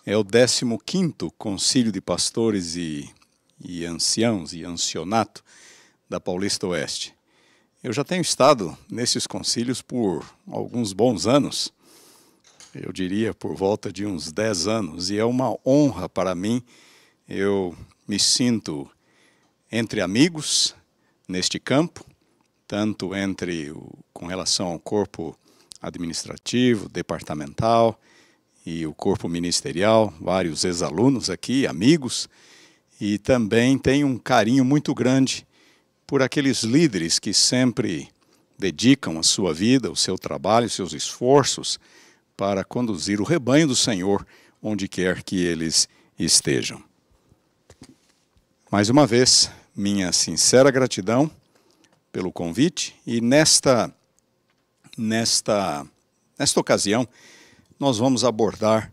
É o 15º Concílio de Pastores e Anciãos e Ancianato da Paulista Oeste. Eu já tenho estado nesses concílios por alguns bons anos, eu diria por volta de uns 10 anos, e é uma honra para mim. Eu me sinto entre amigos neste campo, tanto com relação ao corpo administrativo, departamental e o corpo ministerial, vários ex-alunos aqui, amigos, e também tenho um carinho muito grande por aqueles líderes que sempre dedicam a sua vida, o seu trabalho, os seus esforços para conduzir o rebanho do Senhor onde quer que eles estejam. Mais uma vez, minha sincera gratidão pelo convite, e nesta ocasião nós vamos abordar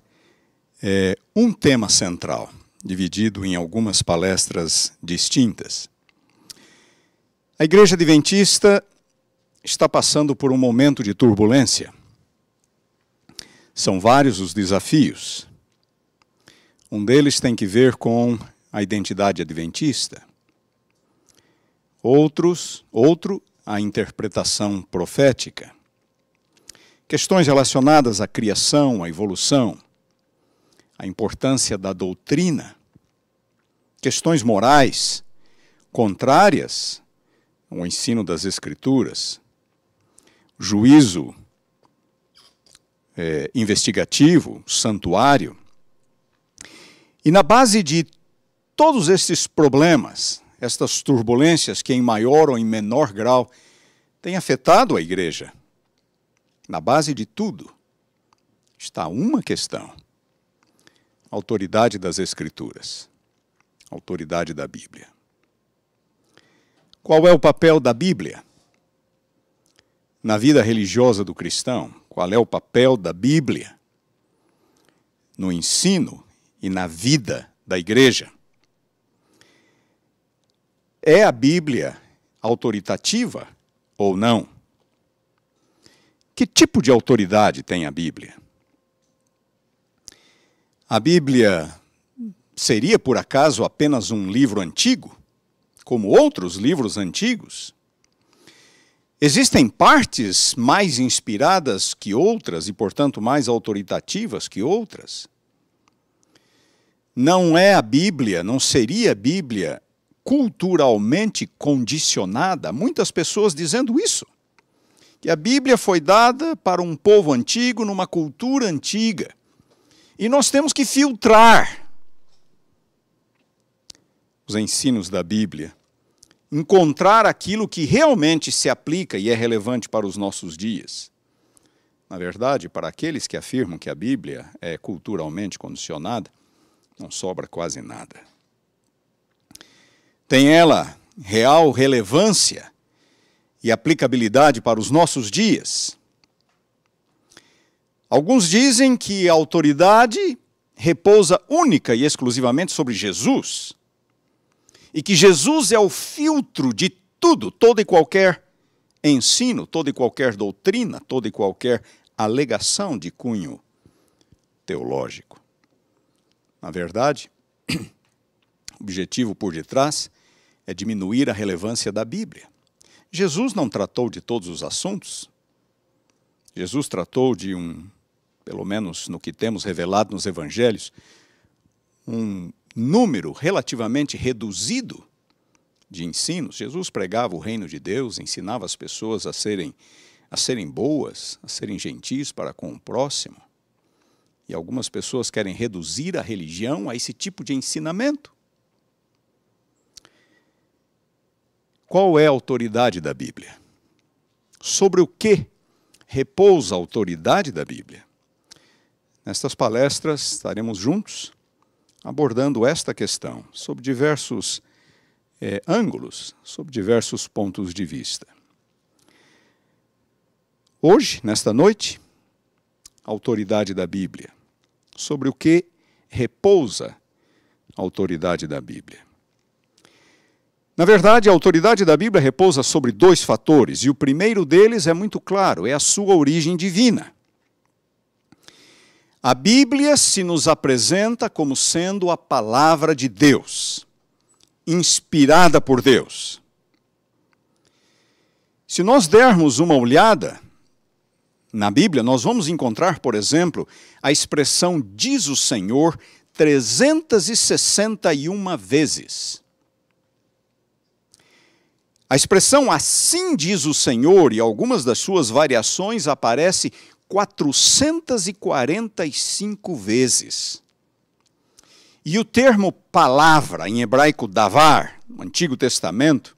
um tema central, dividido em algumas palestras distintas. A Igreja Adventista está passando por um momento de turbulência. São vários os desafios. Um deles tem que ver com a identidade adventista. Outro, a interpretação profética. Questões relacionadas à criação, à evolução, à importância da doutrina. Questões morais, contrárias ao ensino das Escrituras. Juízo investigativo, santuário. E na base de todos esses problemas, estas turbulências que em maior ou em menor grau têm afetado a igreja, na base de tudo está uma questão: a autoridade das Escrituras, a autoridade da Bíblia. Qual é o papel da Bíblia na vida religiosa do cristão? Qual é o papel da Bíblia no ensino e na vida da igreja? É a Bíblia autoritativa ou não? Que tipo de autoridade tem a Bíblia? A Bíblia seria, por acaso, apenas um livro antigo, como outros livros antigos? Existem partes mais inspiradas que outras e, portanto, mais autoritativas que outras? Não é a Bíblia, não seria a Bíblia culturalmente condicionada? Muitas pessoas dizendo isso, que a Bíblia foi dada para um povo antigo, numa cultura antiga, e nós temos que filtrar os ensinos da Bíblia, encontrar aquilo que realmente se aplica e é relevante para os nossos dias. Na verdade, para aqueles que afirmam que a Bíblia é culturalmente condicionada, não sobra quase nada. Tem ela real relevância e aplicabilidade para os nossos dias? Alguns dizem que a autoridade repousa única e exclusivamente sobre Jesus, e que Jesus é o filtro de tudo, todo e qualquer ensino, toda e qualquer doutrina, toda e qualquer alegação de cunho teológico. Na verdade, o objetivo por detrás é diminuir a relevância da Bíblia. Jesus não tratou de todos os assuntos. Jesus tratou de pelo menos no que temos revelado nos evangelhos, um número relativamente reduzido de ensinos. Jesus pregava o reino de Deus, ensinava as pessoas a serem boas, a serem gentis para com o próximo. E algumas pessoas querem reduzir a religião a esse tipo de ensinamento. Qual é a autoridade da Bíblia? Sobre o que repousa a autoridade da Bíblia? Nestas palestras estaremos juntos abordando esta questão, sob diversos ângulos, sob diversos pontos de vista. Hoje, nesta noite, a autoridade da Bíblia. Sobre o que repousa a autoridade da Bíblia. Na verdade, a autoridade da Bíblia repousa sobre dois fatores, e o primeiro deles é muito claro, é a sua origem divina. A Bíblia se nos apresenta como sendo a palavra de Deus, inspirada por Deus. Se nós dermos uma olhada na Bíblia, nós vamos encontrar, por exemplo, a expressão diz o Senhor 361 vezes. A expressão assim diz o Senhor e algumas das suas variações aparece 445 vezes. E o termo palavra, em hebraico davar, no Antigo Testamento,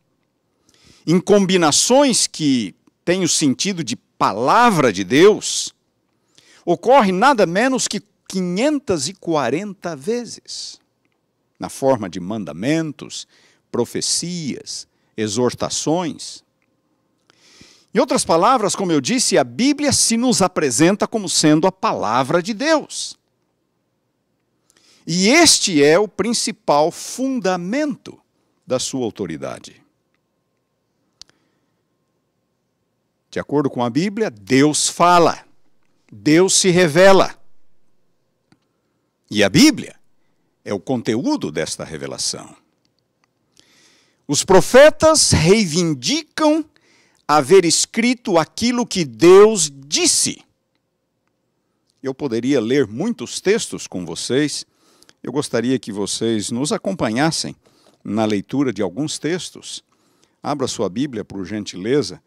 em combinações que têm o sentido de palavra de Deus, ocorre nada menos que 540 vezes, na forma de mandamentos, profecias, exortações. Em outras palavras, como eu disse, a Bíblia se nos apresenta como sendo a palavra de Deus. E este é o principal fundamento da sua autoridade. De acordo com a Bíblia, Deus fala, Deus se revela. E a Bíblia é o conteúdo desta revelação. Os profetas reivindicam haver escrito aquilo que Deus disse. Eu poderia ler muitos textos com vocês. Eu gostaria que vocês nos acompanhassem na leitura de alguns textos. Abra sua Bíblia, por gentileza.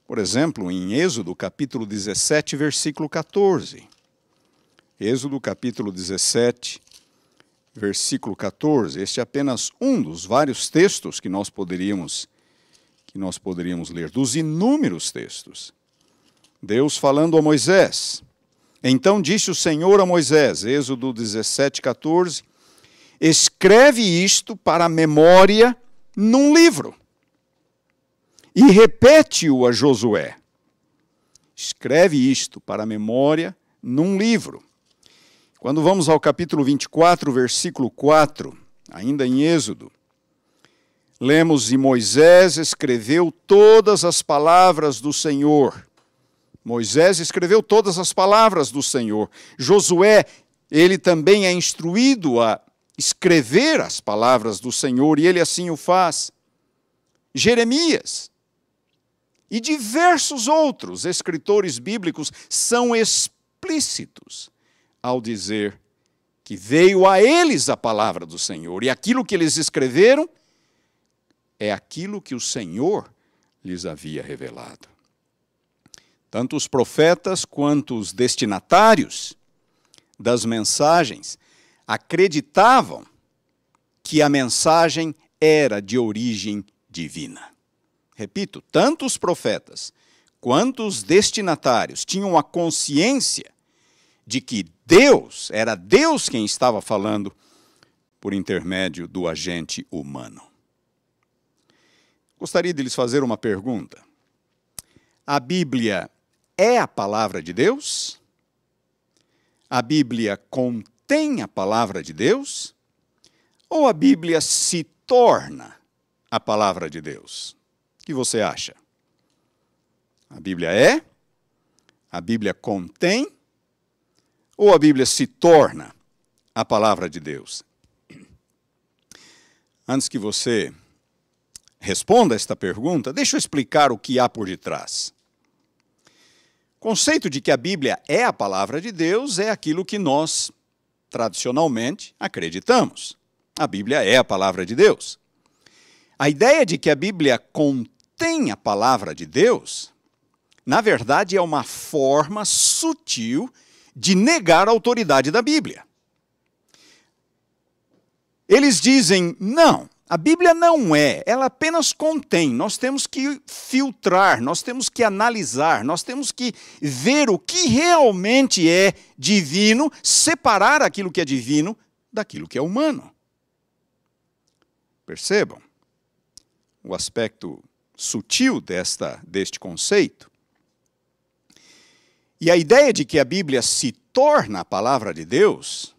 Por exemplo, em Êxodo, capítulo 17, versículo 14. Êxodo, capítulo 17, versículo 14. Este é apenas um dos vários textos que nós poderíamos ler, dos inúmeros textos. Deus falando a Moisés. Então disse o Senhor a Moisés, Êxodo 17, 14, escreve isto para a memória num livro e repete-o a Josué. Escreve isto para a memória num livro. Quando vamos ao capítulo 24, versículo 4, ainda em Êxodo, lemos, e Moisés escreveu todas as palavras do Senhor. Moisés escreveu todas as palavras do Senhor. Josué, ele também é instruído a escrever as palavras do Senhor, e ele assim o faz. Jeremias e diversos outros escritores bíblicos são explícitos ao dizer que veio a eles a palavra do Senhor, e aquilo que eles escreveram é aquilo que o Senhor lhes havia revelado. Tanto os profetas quanto os destinatários das mensagens acreditavam que a mensagem era de origem divina. Repito, tanto os profetas quanto os destinatários tinham a consciência de que era Deus quem estava falando por intermédio do agente humano. Gostaria de lhes fazer uma pergunta. A Bíblia é a palavra de Deus? A Bíblia contém a palavra de Deus? Ou a Bíblia se torna a palavra de Deus? O que você acha? A Bíblia é? A Bíblia contém? Ou a Bíblia se torna a palavra de Deus? Antes que você responda esta pergunta, deixa eu explicar o que há por detrás. O conceito de que a Bíblia é a palavra de Deus é aquilo que nós, tradicionalmente, acreditamos. A Bíblia é a palavra de Deus. A ideia de que a Bíblia contém a palavra de Deus, na verdade, é uma forma sutil de negar a autoridade da Bíblia. Eles dizem, não, a Bíblia não é, ela apenas contém. Nós temos que filtrar, nós temos que analisar, nós temos que ver o que realmente é divino, separar aquilo que é divino daquilo que é humano. Percebam o aspecto sutil deste conceito? E a ideia de que a Bíblia se torna a palavra de Deus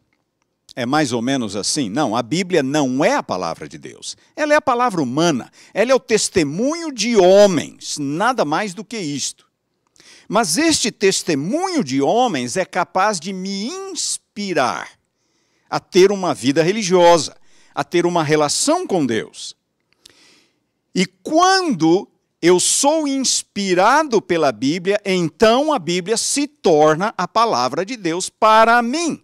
é mais ou menos assim. Não, a Bíblia não é a palavra de Deus. Ela é a palavra humana. Ela é o testemunho de homens, nada mais do que isto. Mas este testemunho de homens é capaz de me inspirar a ter uma vida religiosa, a ter uma relação com Deus. E quando eu sou inspirado pela Bíblia, então a Bíblia se torna a palavra de Deus para mim.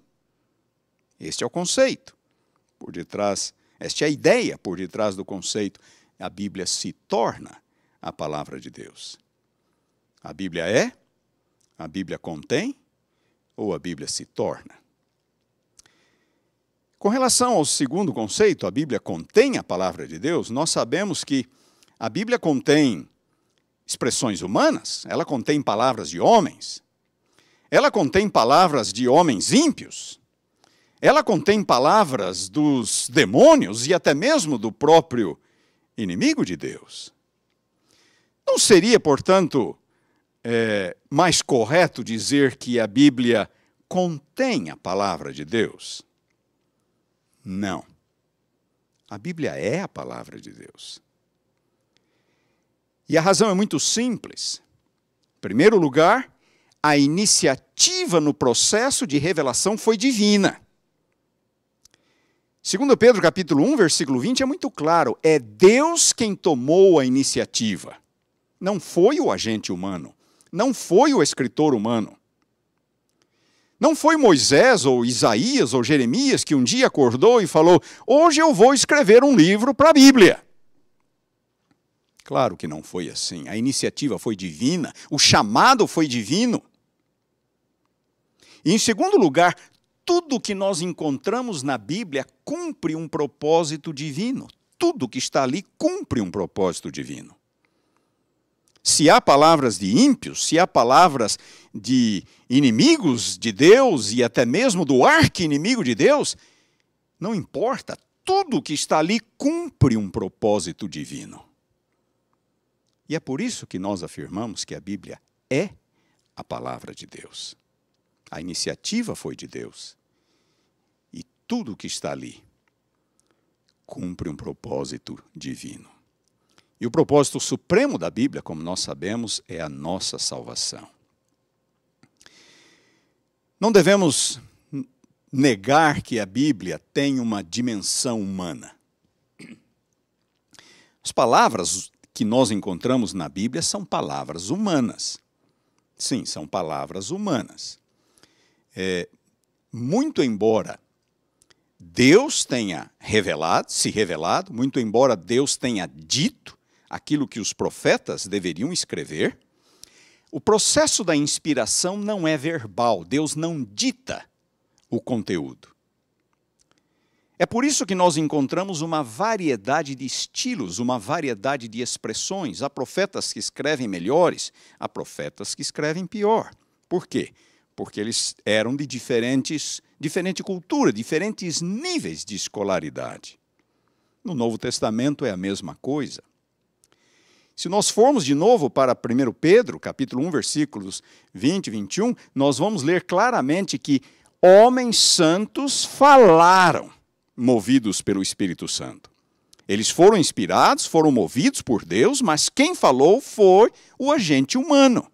Este é o conceito por detrás, esta é a ideia por detrás do conceito. A Bíblia se torna a palavra de Deus. A Bíblia é? A Bíblia contém? Ou a Bíblia se torna? Com relação ao segundo conceito, a Bíblia contém a palavra de Deus, nós sabemos que a Bíblia contém expressões humanas, ela contém palavras de homens, ela contém palavras de homens ímpios, ela contém palavras dos demônios e até mesmo do próprio inimigo de Deus. Não seria, portanto, mais correto dizer que a Bíblia contém a palavra de Deus? Não. A Bíblia é a palavra de Deus. E a razão é muito simples. Em primeiro lugar, a iniciativa no processo de revelação foi divina. 2 Pedro capítulo 1, versículo 20 é muito claro. É Deus quem tomou a iniciativa. Não foi o agente humano. Não foi o escritor humano. Não foi Moisés ou Isaías ou Jeremias que um dia acordou e falou: hoje eu vou escrever um livro para a Bíblia. Claro que não foi assim. A iniciativa foi divina, o chamado foi divino. E em segundo lugar, tudo que nós encontramos na Bíblia cumpre um propósito divino. Tudo que está ali cumpre um propósito divino. Se há palavras de ímpios, se há palavras de inimigos de Deus e até mesmo do arqui-inimigo de Deus, não importa, tudo que está ali cumpre um propósito divino. E é por isso que nós afirmamos que a Bíblia é a palavra de Deus. A iniciativa foi de Deus. E tudo que está ali cumpre um propósito divino. E o propósito supremo da Bíblia, como nós sabemos, é a nossa salvação. Não devemos negar que a Bíblia tem uma dimensão humana. As palavras que nós encontramos na Bíblia são palavras humanas. Sim, são palavras humanas. Muito embora Deus tenha se revelado, muito embora Deus tenha dito aquilo que os profetas deveriam escrever, o processo da inspiração não é verbal, Deus não dita o conteúdo. É por isso que nós encontramos uma variedade de estilos, uma variedade de expressões. Há profetas que escrevem melhores, há profetas que escrevem pior. Por quê? Porque eles eram de diferente cultura, diferentes níveis de escolaridade. No Novo Testamento é a mesma coisa. Se nós formos de novo para 1 Pedro, capítulo 1, versículos 20 e 21, nós vamos ler claramente que homens santos falaram, movidos pelo Espírito Santo. Eles foram inspirados, foram movidos por Deus, mas quem falou foi o agente humano.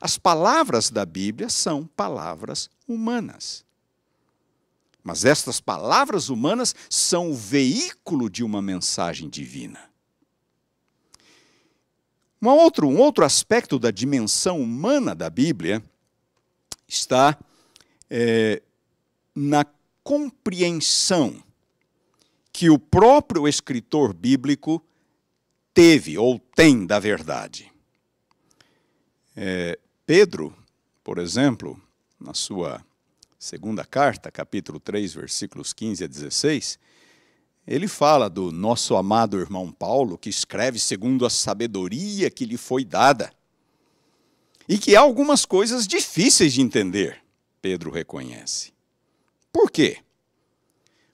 As palavras da Bíblia são palavras humanas. Mas estas palavras humanas são o veículo de uma mensagem divina. Um outro aspecto da dimensão humana da Bíblia está na compreensão que o próprio escritor bíblico teve ou tem da verdade. Pedro, por exemplo, na sua segunda carta, capítulo 3, versículos 15 a 16, ele fala do nosso amado irmão Paulo, que escreve segundo a sabedoria que lhe foi dada. E que há algumas coisas difíceis de entender, Pedro reconhece. Por quê?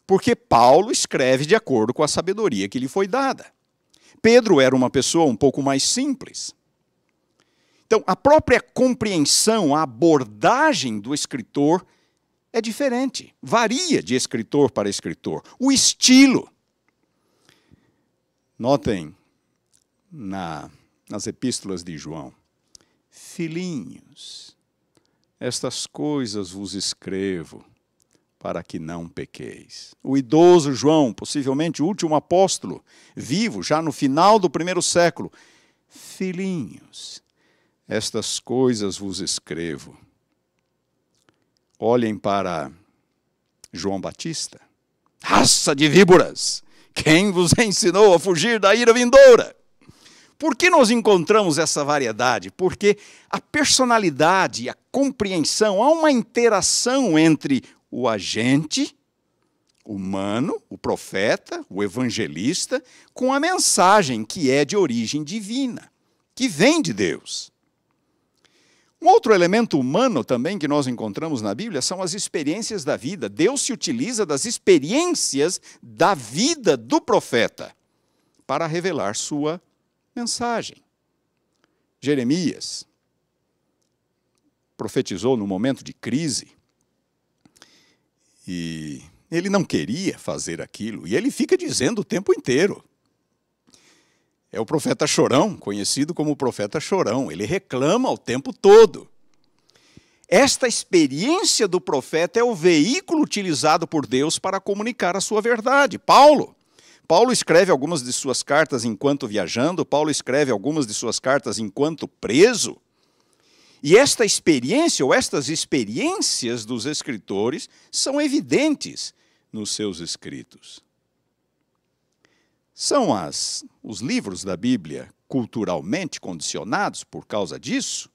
Porque Paulo escreve de acordo com a sabedoria que lhe foi dada. Pedro era uma pessoa um pouco mais simples. Então, a própria compreensão, a abordagem do escritor é diferente, varia de escritor para escritor. O estilo. Notem nas epístolas de João, Filhinhos, estas coisas vos escrevo para que não pequeis. O idoso João, possivelmente o último apóstolo, vivo já no final do primeiro século. Filhinhos, estas coisas vos escrevo. Olhem para João Batista. Raça de víboras, quem vos ensinou a fugir da ira vindoura? Por que nós encontramos essa variedade? Porque a personalidade, a compreensão, há uma interação entre o agente humano, o profeta, o evangelista, com a mensagem que é de origem divina, que vem de Deus. Um outro elemento humano também que nós encontramos na Bíblia são as experiências da vida. Deus se utiliza das experiências da vida do profeta para revelar sua mensagem. Jeremias profetizou no momento de crise e ele não queria fazer aquilo, e ele fica dizendo o tempo inteiro. É o profeta chorão, conhecido como o profeta chorão. Ele reclama o tempo todo. Esta experiência do profeta é o veículo utilizado por Deus para comunicar a sua verdade. Paulo escreve algumas de suas cartas enquanto viajando, Paulo escreve algumas de suas cartas enquanto preso. E esta experiência, ou estas experiências dos escritores, são evidentes nos seus escritos. São os livros da Bíblia culturalmente condicionados por causa disso?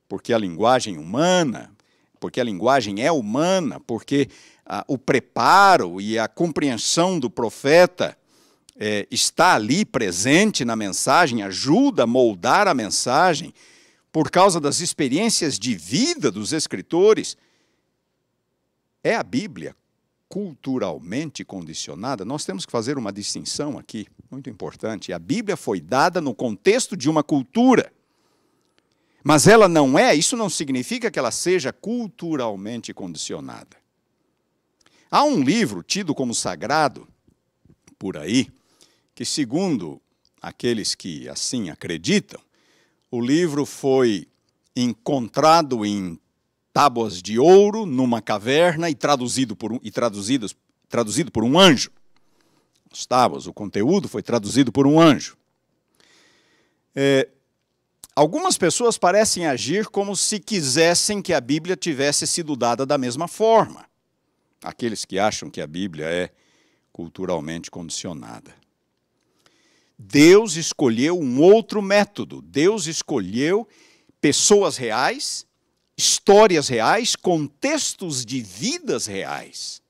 Porque a linguagem humana, porque a linguagem é humana, porque o preparo e a compreensão do profeta está ali presente na mensagem, ajuda a moldar a mensagem, por causa das experiências de vida dos escritores. É a Bíblia culturalmente condicionada? Nós temos que fazer uma distinção aqui, muito importante. A Bíblia foi dada no contexto de uma cultura, mas ela não é, isso não significa que ela seja culturalmente condicionada. Há um livro tido como sagrado por aí, que segundo aqueles que assim acreditam, o livro foi encontrado em tábuas de ouro numa caverna e traduzido por um anjo. As tábuas, o conteúdo foi traduzido por um anjo. Algumas pessoas parecem agir como se quisessem que a Bíblia tivesse sido dada da mesma forma. Aqueles que acham que a Bíblia é culturalmente condicionada. Deus escolheu um outro método. Deus escolheu pessoas reais, histórias reais, contextos de vidas reais.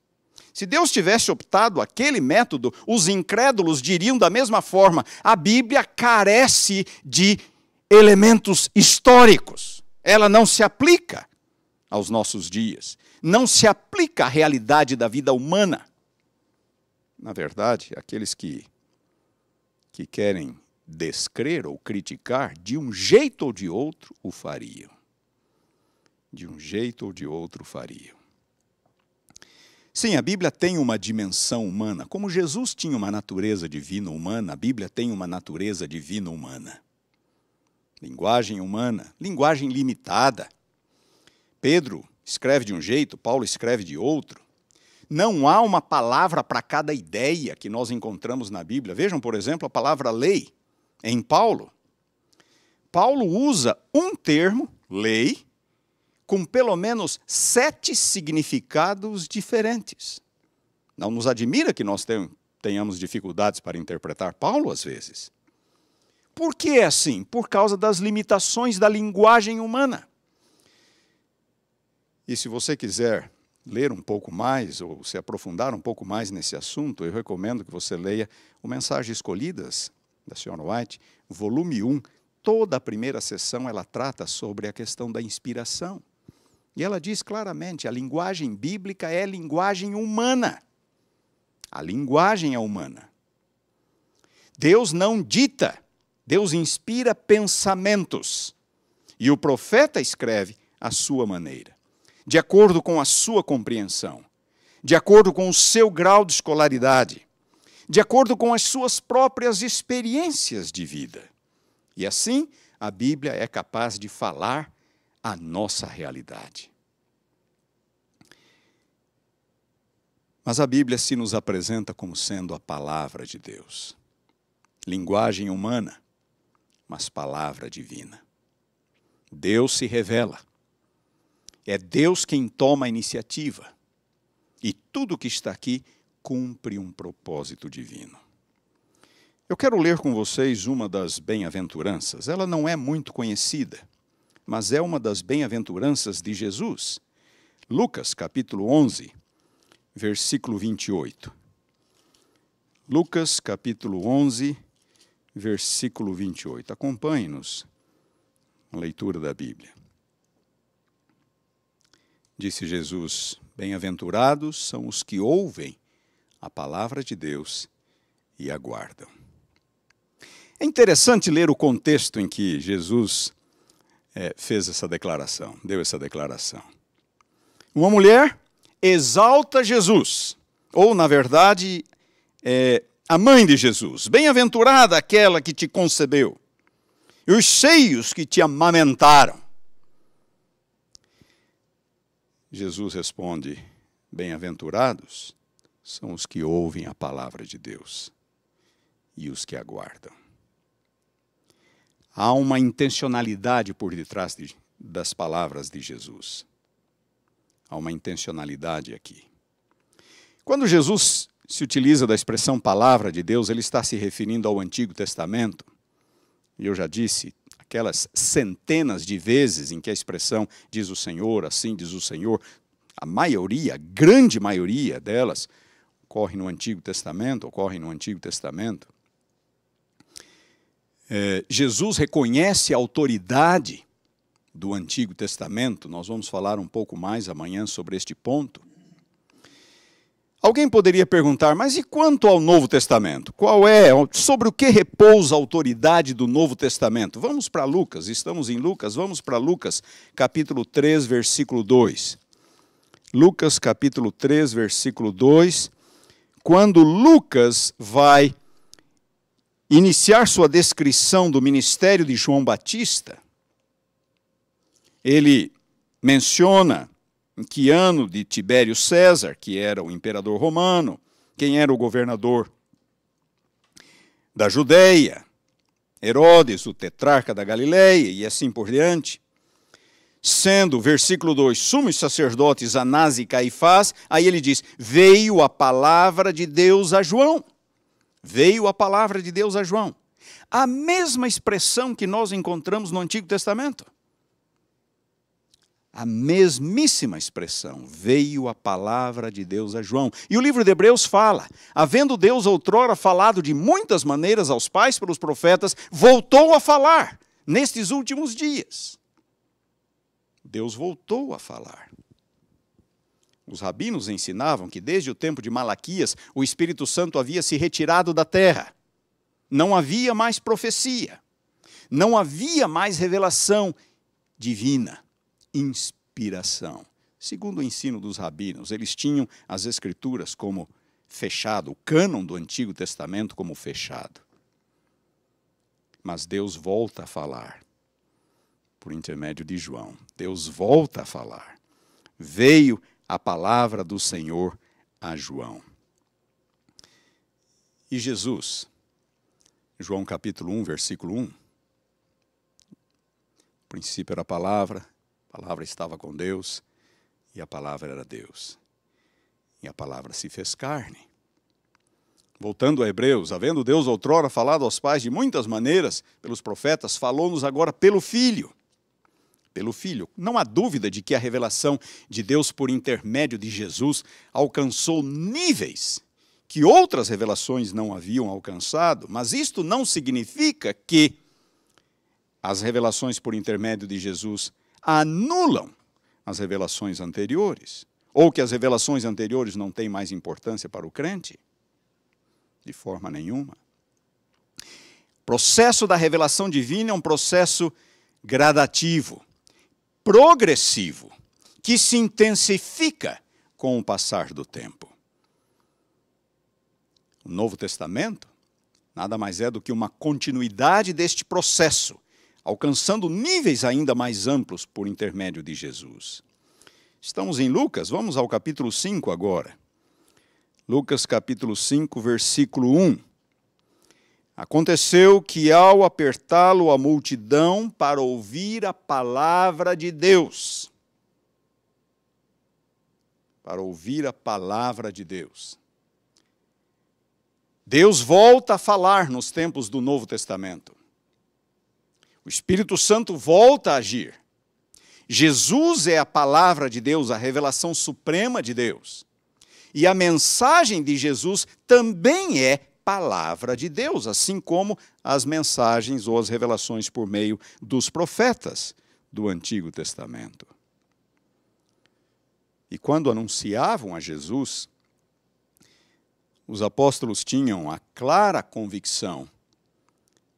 Se Deus tivesse optado aquele método, os incrédulos diriam da mesma forma: a Bíblia carece de elementos históricos. Ela não se aplica aos nossos dias. Não se aplica à realidade da vida humana. Na verdade, aqueles que querem descrer ou criticar, de um jeito ou de outro, o fariam. De um jeito ou de outro, fariam. Sim, a Bíblia tem uma dimensão humana. Como Jesus tinha uma natureza divina humana, a Bíblia tem uma natureza divina humana. Linguagem humana, linguagem limitada. Pedro escreve de um jeito, Paulo escreve de outro. Não há uma palavra para cada ideia que nós encontramos na Bíblia. Vejam, por exemplo, a palavra lei em Paulo. Paulo usa um termo, lei, com pelo menos 7 significados diferentes. Não nos admira que nós tenhamos dificuldades para interpretar Paulo às vezes. Por que é assim? Por causa das limitações da linguagem humana. E se você quiser ler um pouco mais, ou se aprofundar um pouco mais nesse assunto, eu recomendo que você leia o Mensagens Escolhidas, da Sra. White, volume 1. Toda a primeira sessão ela trata sobre a questão da inspiração. E ela diz claramente, a linguagem bíblica é linguagem humana. A linguagem é humana. Deus não dita, Deus inspira pensamentos. E o profeta escreve à sua maneira, de acordo com a sua compreensão, de acordo com o seu grau de escolaridade, de acordo com as suas próprias experiências de vida. E assim, a Bíblia é capaz de falar a nossa realidade. Mas a Bíblia se nos apresenta como sendo a palavra de Deus. Linguagem humana, mas palavra divina. Deus se revela. É Deus quem toma a iniciativa. E tudo que está aqui cumpre um propósito divino. Eu quero ler com vocês uma das bem-aventuranças. Ela não é muito conhecida, mas é uma das bem-aventuranças de Jesus. Lucas, capítulo 11, versículo 28. Lucas, capítulo 11, versículo 28. Acompanhe-nos na leitura da Bíblia. Disse Jesus: bem-aventurados são os que ouvem a palavra de Deus e aguardam. É interessante ler o contexto em que Jesus fez essa declaração, deu essa declaração. Uma mulher exalta Jesus, ou, na verdade, a mãe de Jesus. Bem-aventurada aquela que te concebeu, e os seios que te amamentaram. Jesus responde: bem-aventurados são os que ouvem a palavra de Deus e os que aguardam. Há uma intencionalidade por detrás das palavras de Jesus. Há uma intencionalidade aqui. Quando Jesus se utiliza da expressão palavra de Deus, ele está se referindo ao Antigo Testamento. E eu já disse, aquelas centenas de vezes em que a expressão diz o Senhor, assim diz o Senhor, a maioria, a grande maioria delas, ocorre no Antigo Testamento. Jesus reconhece a autoridade do Antigo Testamento. Nós vamos falar um pouco mais amanhã sobre este ponto. Alguém poderia perguntar, mas e quanto ao Novo Testamento? Sobre o que repousa a autoridade do Novo Testamento? Vamos para Lucas, estamos em Lucas, vamos para Lucas, capítulo 3, versículo 2. Lucas, capítulo 3, versículo 2. Quando Lucas vai iniciar sua descrição do ministério de João Batista, ele menciona em que ano de Tibério César, que era o imperador romano, quem era o governador da Judeia, Herodes, o tetrarca da Galileia, e assim por diante. Sendo, versículo 2, sumos sacerdotes Anás e Caifás, aí ele diz, veio a palavra de Deus a João. Veio a palavra de Deus a João. A mesma expressão que nós encontramos no Antigo Testamento. A mesmíssima expressão, veio a palavra de Deus a João. E o livro de Hebreus fala, havendo Deus outrora falado de muitas maneiras aos pais pelos profetas, voltou a falar nestes últimos dias. Deus voltou a falar. Os rabinos ensinavam que desde o tempo de Malaquias, o Espírito Santo havia se retirado da terra. Não havia mais profecia. Não havia mais revelação divina. Inspiração. Segundo o ensino dos rabinos, eles tinham as Escrituras como fechado, o cânon do Antigo Testamento como fechado. Mas Deus volta a falar, por intermédio de João. Deus volta a falar. Veio a palavra do Senhor a João. E Jesus, João capítulo 1, versículo 1, no princípio era a palavra estava com Deus, e a palavra era Deus. E a palavra se fez carne. Voltando a Hebreus, havendo Deus outrora falado aos pais de muitas maneiras, pelos profetas, falou-nos agora pelo Filho. Pelo Filho. Não há dúvida de que a revelação de Deus por intermédio de Jesus alcançou níveis que outras revelações não haviam alcançado, mas isto não significa que as revelações por intermédio de Jesus anulam as revelações anteriores, ou que as revelações anteriores não têm mais importância para o crente. De forma nenhuma. O processo da revelação divina é um processo gradativo, progressivo, que se intensifica com o passar do tempo. O Novo Testamento nada mais é do que uma continuidade deste processo, alcançando níveis ainda mais amplos por intermédio de Jesus. Estamos em Lucas, vamos ao capítulo 5 agora. Lucas capítulo 5, versículo 1. Aconteceu que ao apertá-lo a multidão para ouvir a palavra de Deus. Para ouvir a palavra de Deus. Deus volta a falar nos tempos do Novo Testamento. O Espírito Santo volta a agir. Jesus é a palavra de Deus, a revelação suprema de Deus. E a mensagem de Jesus também é palavra de Deus, assim como as mensagens ou as revelações por meio dos profetas do Antigo Testamento. E quando anunciavam a Jesus, os apóstolos tinham a clara convicção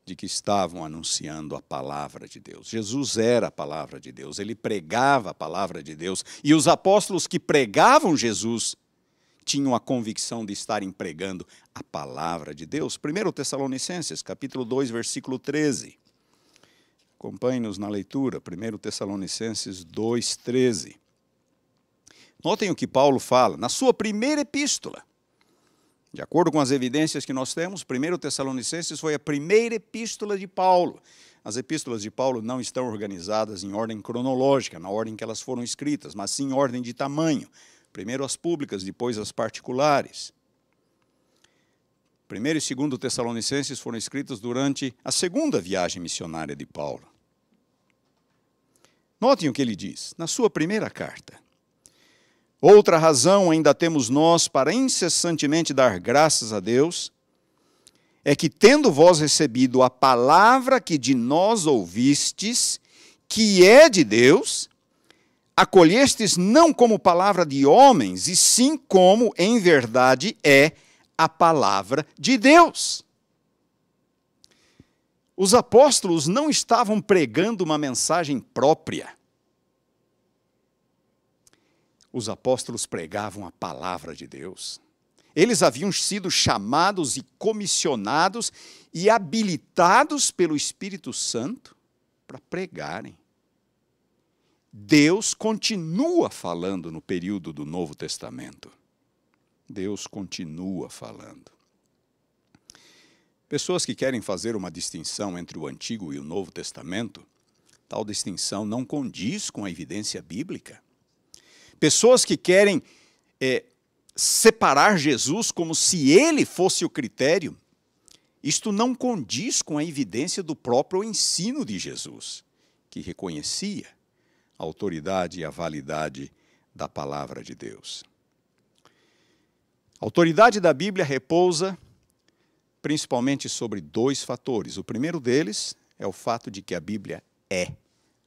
de que estavam anunciando a palavra de Deus. Jesus era a palavra de Deus, ele pregava a palavra de Deus. E os apóstolos que pregavam Jesus tinham a convicção de estarem pregando a palavra de Deus. 1 Tessalonicenses, capítulo 2, versículo 13. Acompanhe-nos na leitura, 1 Tessalonicenses 2, 13. Notem o que Paulo fala na sua primeira epístola. De acordo com as evidências que nós temos, 1 Tessalonicenses foi a primeira epístola de Paulo. As epístolas de Paulo não estão organizadas em ordem cronológica, na ordem que elas foram escritas, mas sim em ordem de tamanho. Primeiro as públicas, depois as particulares. 1 e 2 Tessalonicenses foram escritos durante a segunda viagem missionária de Paulo. Notem o que ele diz, na sua primeira carta. Outra razão ainda temos nós para incessantemente dar graças a Deus, é que tendo vós recebido a palavra que de nós ouvistes, que é de Deus, acolhestes não como palavra de homens, e sim como, em verdade, é a palavra de Deus. Os apóstolos não estavam pregando uma mensagem própria. Os apóstolos pregavam a palavra de Deus. Eles haviam sido chamados e comissionados e habilitados pelo Espírito Santo para pregarem. Deus continua falando no período do Novo Testamento. Deus continua falando. Pessoas que querem fazer uma distinção entre o Antigo e o Novo Testamento, tal distinção não condiz com a evidência bíblica. Pessoas que querem separar Jesus como se ele fosse o critério, isto não condiz com a evidência do próprio ensino de Jesus, que reconhecia a autoridade e a validade da palavra de Deus. A autoridade da Bíblia repousa principalmente sobre dois fatores. O primeiro deles é o fato de que a Bíblia é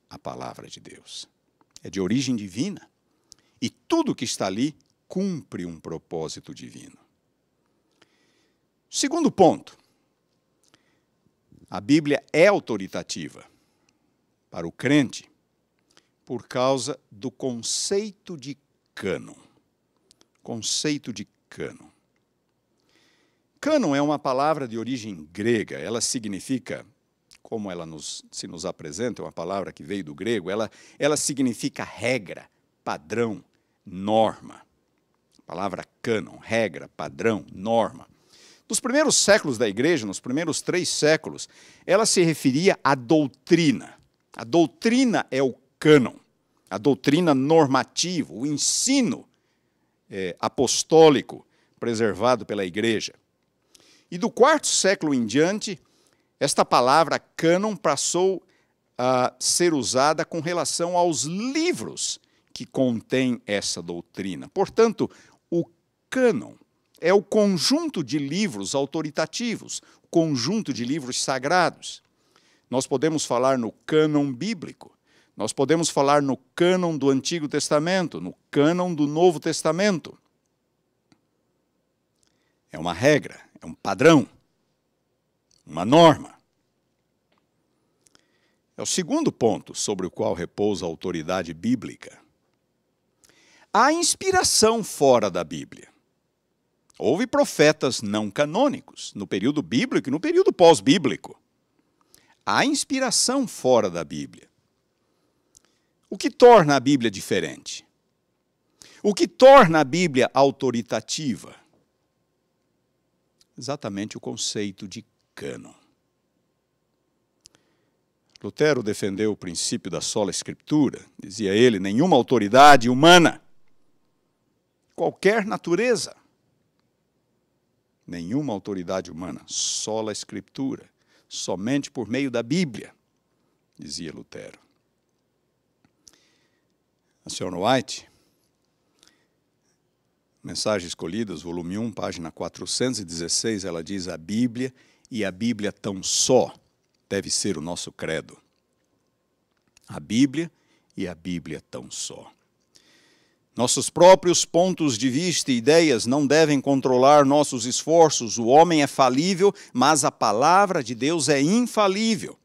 a palavra de Deus. É de origem divina. E tudo que está ali cumpre um propósito divino. Segundo ponto, a Bíblia é autoritativa para o crente por causa do conceito de cânon. Conceito de cânon. Cânon é uma palavra de origem grega, ela significa, como ela se nos apresenta, é uma palavra que veio do grego, ela significa regra, padrão, norma. A palavra cânon, regra, padrão, norma. Nos primeiros séculos da igreja, nos primeiros 3 séculos, ela se referia à doutrina. A doutrina é o cânon, a doutrina normativa, o ensino apostólico preservado pela igreja. E do 4º século em diante, esta palavra cânon passou a ser usada com relação aos livros que contêm essa doutrina. Portanto, o cânon é o conjunto de livros autoritativos, o conjunto de livros sagrados. Nós podemos falar no cânon bíblico, nós podemos falar no cânon do Antigo Testamento, no cânon do Novo Testamento. É uma regra, é um padrão, uma norma. É o segundo ponto sobre o qual repousa a autoridade bíblica. Há inspiração fora da Bíblia. Houve profetas não canônicos no período bíblico e no período pós-bíblico. há inspiração fora da Bíblia. O que torna a Bíblia diferente? O que torna a Bíblia autoritativa? Exatamente o conceito de cânon. Lutero defendeu o princípio da sola escritura. Dizia ele, nenhuma autoridade humana, qualquer natureza, nenhuma autoridade humana, sola escritura, somente por meio da Bíblia, dizia Lutero. A senhora White, Mensagens Escolhidas, volume 1, página 416, ela diz, a Bíblia e a Bíblia tão só deve ser o nosso credo. A Bíblia e a Bíblia tão só. Nossos próprios pontos de vista e ideias não devem controlar nossos esforços. O homem é falível, mas a palavra de Deus é infalível.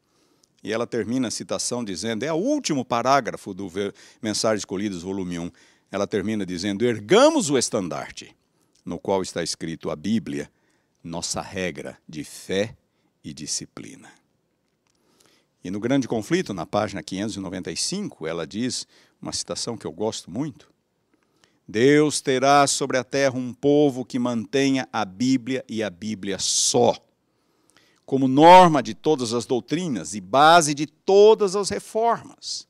E ela termina a citação dizendo, é o último parágrafo do Mensagens Escolhidas, volume 1. Ela termina dizendo, ergamos o estandarte, no qual está escrito a Bíblia, nossa regra de fé e disciplina. E no Grande Conflito, na página 595, ela diz, uma citação que eu gosto muito, Deus terá sobre a terra um povo que mantenha a Bíblia e a Bíblia só, como norma de todas as doutrinas e base de todas as reformas.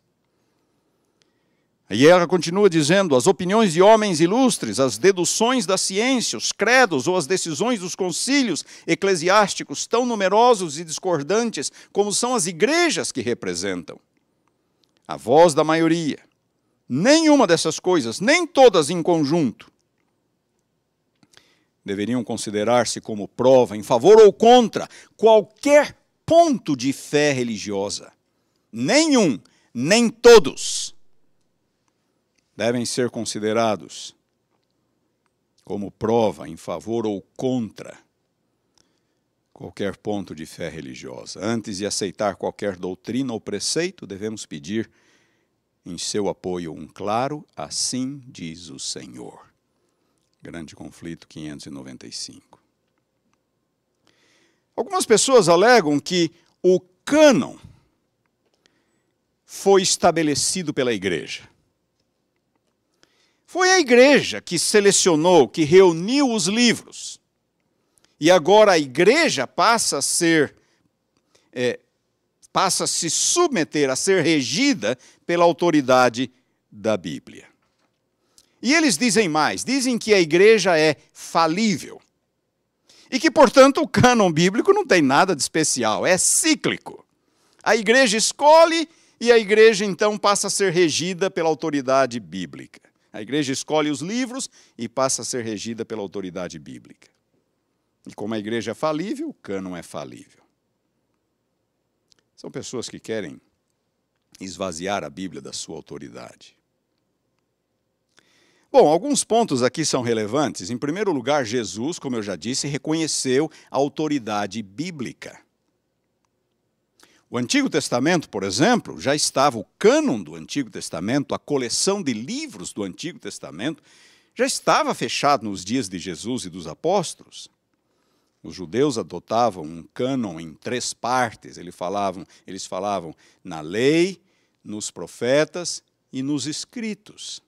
E ela continua dizendo, as opiniões de homens ilustres, as deduções da ciência, os credos ou as decisões dos concílios eclesiásticos, tão numerosos e discordantes como são as igrejas que representam. A voz da maioria, nenhuma dessas coisas, nem todas em conjunto, deveriam considerar-se como prova em favor ou contra qualquer ponto de fé religiosa. Nenhum, nem todos devem ser considerados como prova em favor ou contra qualquer ponto de fé religiosa. Antes de aceitar qualquer doutrina ou preceito, devemos pedir em seu apoio um claro, assim diz o Senhor. Grande Conflito 595. Algumas pessoas alegam que o cânon foi estabelecido pela igreja. Foi a igreja que selecionou, que reuniu os livros. E agora a igreja passa a se submeter, a ser regida pela autoridade da Bíblia. E eles dizem mais, dizem que a igreja é falível. E que, portanto, o cânon bíblico não tem nada de especial, é cíclico. A igreja escolhe e a igreja então passa a ser regida pela autoridade bíblica. A igreja escolhe os livros e passa a ser regida pela autoridade bíblica. E como a igreja é falível, o cânon é falível. São pessoas que querem esvaziar a Bíblia da sua autoridade. Bom, alguns pontos aqui são relevantes. Em primeiro lugar, Jesus, como eu já disse, reconheceu a autoridade bíblica. O Antigo Testamento, por exemplo, já estava, o cânon do Antigo Testamento, a coleção de livros do Antigo Testamento, já estava fechado nos dias de Jesus e dos apóstolos. Os judeus adotavam um cânon em 3 partes. Eles falavam na lei, nos profetas e nos escritos,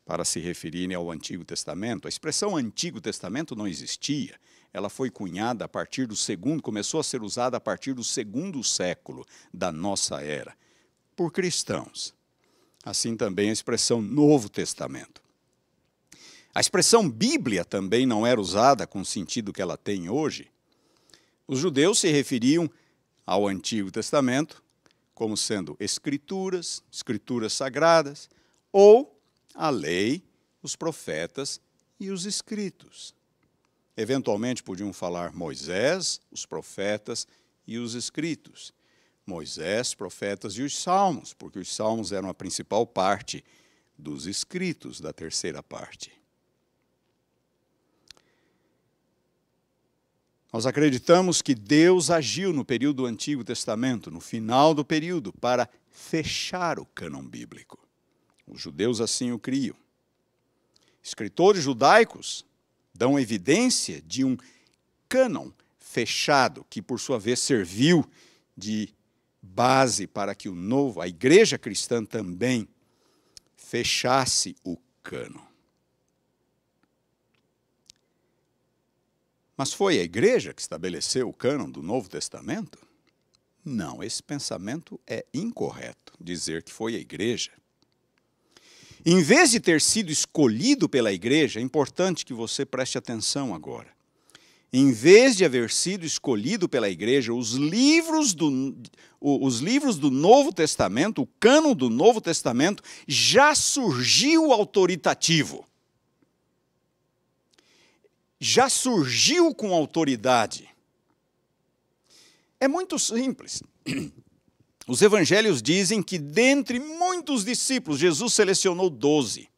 para se referirem ao Antigo Testamento. A expressão Antigo Testamento não existia. Ela foi cunhada a partir do começou a ser usada a partir do 2º século da nossa era, por cristãos. Assim também a expressão Novo Testamento. A expressão Bíblia também não era usada com o sentido que ela tem hoje. Os judeus se referiam ao Antigo Testamento como sendo escrituras sagradas, ou a lei, os profetas e os escritos. Eventualmente podiam falar Moisés, os profetas e os escritos. Moisés, profetas e os salmos, porque os salmos eram a principal parte dos escritos, da terceira parte. Nós acreditamos que Deus agiu no período do Antigo Testamento, no final do período, para fechar o cânon bíblico. Os judeus assim o criam. Escritores judaicos dão evidência de um cânon fechado, que por sua vez serviu de base para que a igreja cristã também fechasse o cânon. Mas foi a igreja que estabeleceu o cânon do Novo Testamento? Não, esse pensamento é incorreto, dizer que foi a igreja. Em vez de ter sido escolhido pela igreja, é importante que você preste atenção agora. Em vez de haver sido escolhido pela igreja, os livros do Novo Testamento, o cânon do Novo Testamento, já surgiu autoritativo. Já surgiu com autoridade. É muito simples. Os evangelhos dizem que dentre muitos discípulos, Jesus selecionou 12.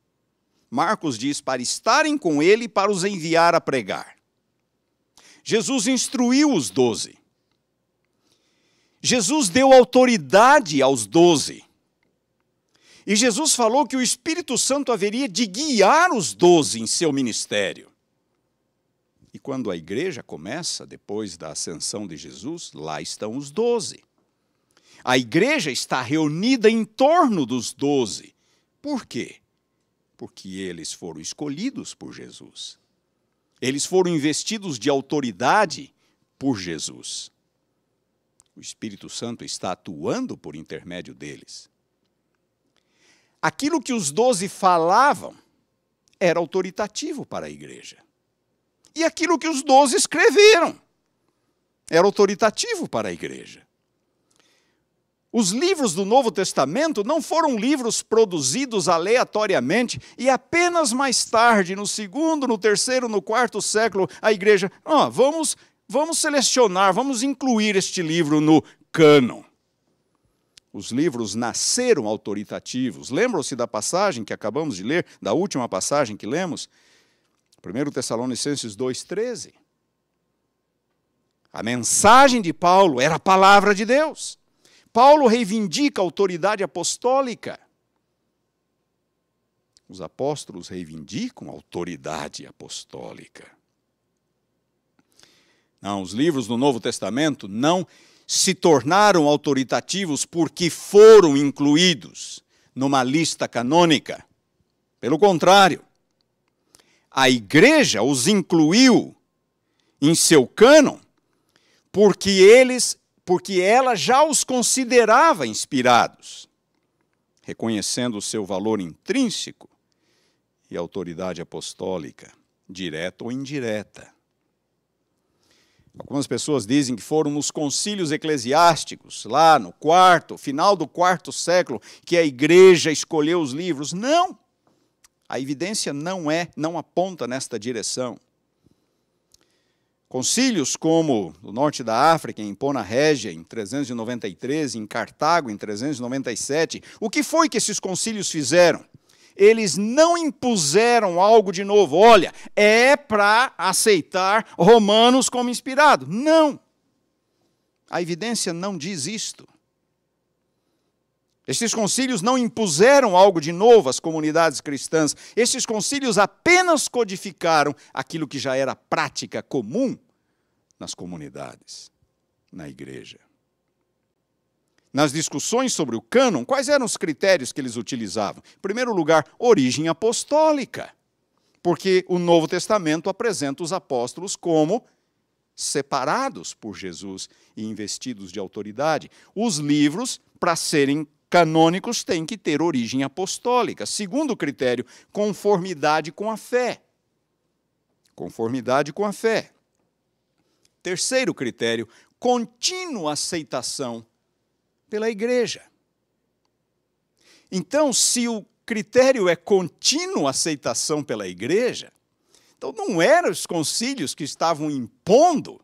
Marcos diz para estarem com ele e para os enviar a pregar. Jesus instruiu os 12. Jesus deu autoridade aos 12. E Jesus falou que o Espírito Santo haveria de guiar os 12 em seu ministério. E quando a igreja começa, depois da ascensão de Jesus, lá estão os 12. A igreja está reunida em torno dos 12. Por quê? Porque eles foram escolhidos por Jesus. Eles foram investidos de autoridade por Jesus. O Espírito Santo está atuando por intermédio deles. Aquilo que os 12 falavam era autoritativo para a igreja. E aquilo que os 12 escreveram era autoritativo para a igreja. Os livros do Novo Testamento não foram livros produzidos aleatoriamente e apenas mais tarde, no segundo, no terceiro, no quarto século, a igreja, vamos selecionar, vamos incluir este livro no cânon. Os livros nasceram autoritativos. Lembram-se da passagem que acabamos de ler, da última passagem que lemos? 1 Tessalonicenses 2,13. A mensagem de Paulo era a palavra de Deus. Paulo reivindica a autoridade apostólica. Os apóstolos reivindicam a autoridade apostólica. Não, os livros do Novo Testamento não se tornaram autoritativos porque foram incluídos numa lista canônica. Pelo contrário, a igreja os incluiu em seu cânon porque ela já os considerava inspirados, reconhecendo o seu valor intrínseco e autoridade apostólica, direta ou indireta. Algumas pessoas dizem que foram nos concílios eclesiásticos, lá no final do quarto século, que a igreja escolheu os livros. Não! A evidência não aponta nesta direção. Concílios como no norte da África, em Pona Régia, em 393, em Cartago, em 397, o que foi que esses concílios fizeram? Eles não impuseram algo de novo. Olha, é para aceitar Romanos como inspirado. Não. A evidência não diz isto. Esses concílios não impuseram algo de novo às comunidades cristãs. Esses concílios apenas codificaram aquilo que já era prática comum nas comunidades, na igreja. Nas discussões sobre o cânon, quais eram os critérios que eles utilizavam? Em primeiro lugar, origem apostólica, porque o Novo Testamento apresenta os apóstolos como separados por Jesus e investidos de autoridade. Os livros, para serem canônicos, têm que ter origem apostólica. Segundo critério, conformidade com a fé. Conformidade com a fé. Terceiro critério, contínua aceitação pela igreja. Então, se o critério é contínua aceitação pela igreja, então não eram os concílios que estavam impondo,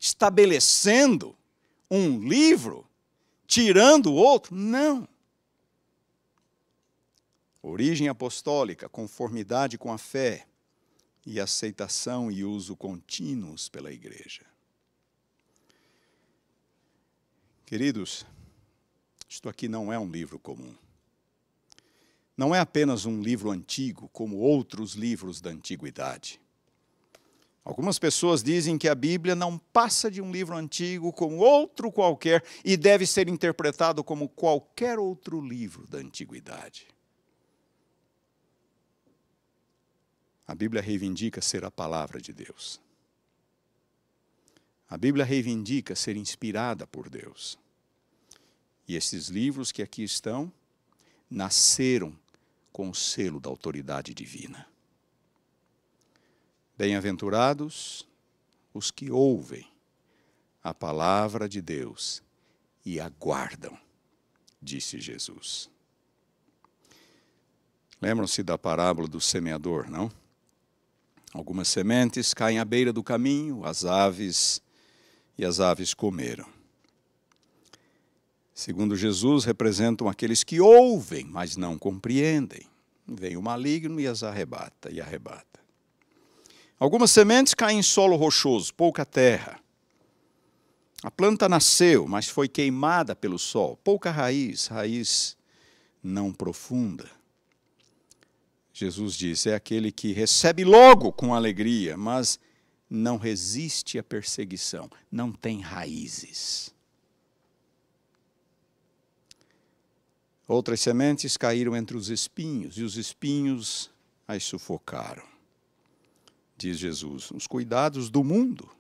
estabelecendo um livro, tirando o outro. Não. Origem apostólica, conformidade com a fé e aceitação e uso contínuos pela igreja. Queridos, isto aqui não é um livro comum. Não é apenas um livro antigo, como outros livros da antiguidade. Algumas pessoas dizem que a Bíblia não passa de um livro antigo como outro qualquer e deve ser interpretado como qualquer outro livro da antiguidade. A Bíblia reivindica ser a palavra de Deus. A Bíblia reivindica ser inspirada por Deus. E esses livros que aqui estão nasceram com o selo da autoridade divina. Bem-aventurados os que ouvem a palavra de Deus e aguardam, disse Jesus. Lembram-se da parábola do semeador, não? Algumas sementes caem à beira do caminho, as aves comeram. Segundo Jesus, representam aqueles que ouvem, mas não compreendem. Vem o maligno e as arrebata. Algumas sementes caem em solo rochoso, pouca terra. A planta nasceu, mas foi queimada pelo sol. Pouca raiz não profunda. Jesus diz, é aquele que recebe logo com alegria, mas não resiste à perseguição, não tem raízes. Outras sementes caíram entre os espinhos, e os espinhos as sufocaram. Diz Jesus, os cuidados do mundo,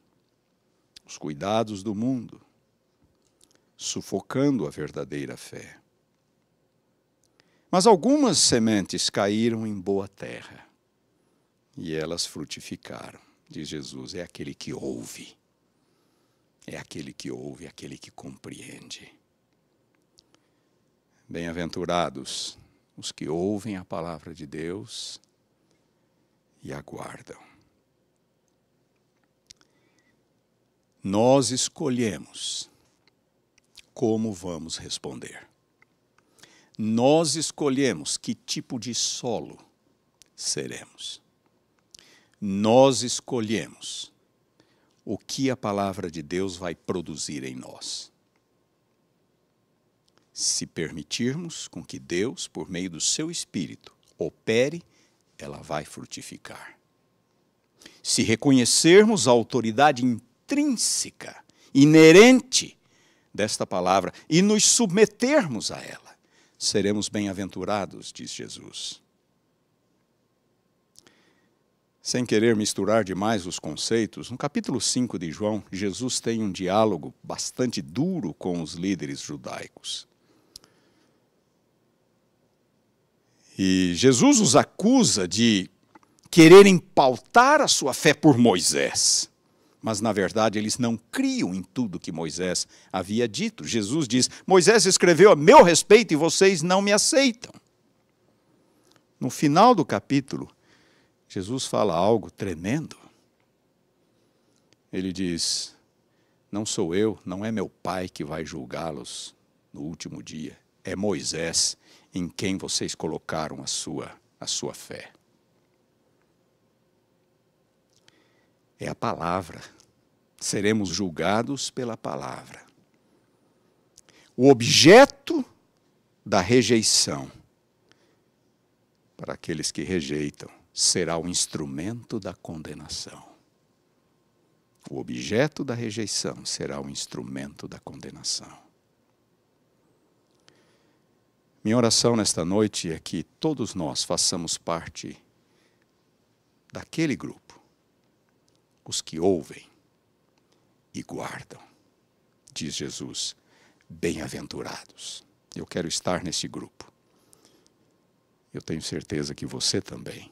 sufocando a verdadeira fé. Mas algumas sementes caíram em boa terra, e elas frutificaram. Diz Jesus, é aquele que ouve, aquele que compreende. Bem-aventurados os que ouvem a palavra de Deus e aguardam. Nós escolhemos como vamos responder. Nós escolhemos que tipo de solo seremos. Nós escolhemos o que a palavra de Deus vai produzir em nós. Se permitirmos com que Deus, por meio do seu Espírito, opere, ela vai frutificar. Se reconhecermos a autoridade intrínseca, inerente desta palavra e nos submetermos a ela, seremos bem-aventurados, diz Jesus. Sem querer misturar demais os conceitos, no capítulo 5 de João, Jesus tem um diálogo bastante duro com os líderes judaicos. E Jesus os acusa de quererem pautar a sua fé por Moisés. Mas, na verdade, eles não criam em tudo que Moisés havia dito. Jesus diz, Moisés escreveu a meu respeito e vocês não me aceitam. No final do capítulo, Jesus fala algo tremendo. Ele diz, não sou eu, não é meu Pai que vai julgá-los no último dia. É Moisés em quem vocês colocaram a sua fé. É a palavra. Seremos julgados pela palavra. O objeto da rejeição, para aqueles que rejeitam, será o instrumento da condenação. O objeto da rejeição será o instrumento da condenação. Minha oração nesta noite é que todos nós façamos parte daquele grupo, os que ouvem e guardam. Diz Jesus, bem-aventurados. Eu quero estar nesse grupo. Eu tenho certeza que você também.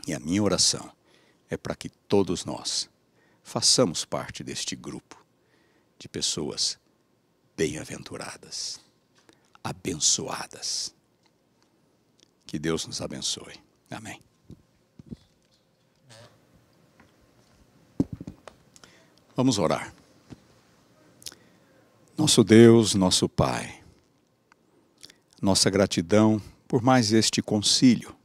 E a minha oração é para que todos nós façamos parte deste grupo de pessoas bem-aventuradas, abençoadas. Que Deus nos abençoe. Amém. Vamos orar. Nosso Deus, nosso Pai, nossa gratidão por mais este concílio,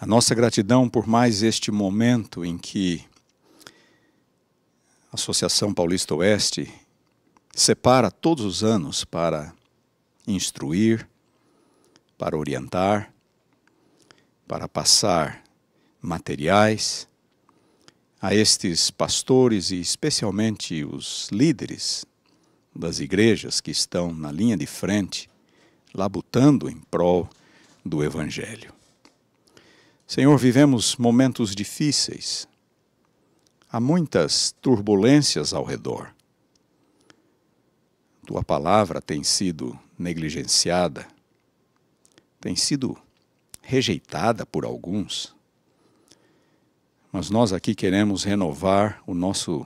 a nossa gratidão por mais este momento em que a Associação Paulista Oeste separa todos os anos para instruir, para orientar, para passar materiais, a estes pastores e especialmente os líderes das igrejas que estão na linha de frente, labutando em prol do Evangelho. Senhor, vivemos momentos difíceis. Há muitas turbulências ao redor. Tua palavra tem sido negligenciada, tem sido rejeitada por alguns. Mas nós aqui queremos renovar o nosso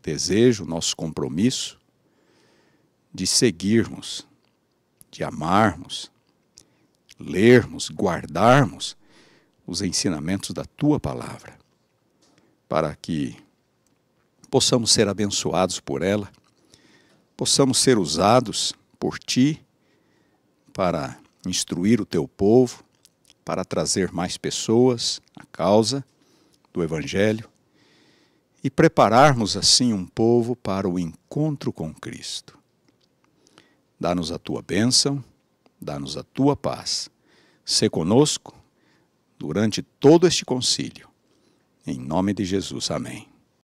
desejo, o nosso compromisso de seguirmos, de amarmos, lermos, guardarmos os ensinamentos da Tua palavra, para que possamos ser abençoados por ela, possamos ser usados por Ti para instruir o Teu povo, para trazer mais pessoas à causa do Evangelho e prepararmos assim um povo para o encontro com Cristo. Dá-nos a Tua bênção, dá-nos a Tua paz. Sê conosco durante todo este concílio. Em nome de Jesus, amém.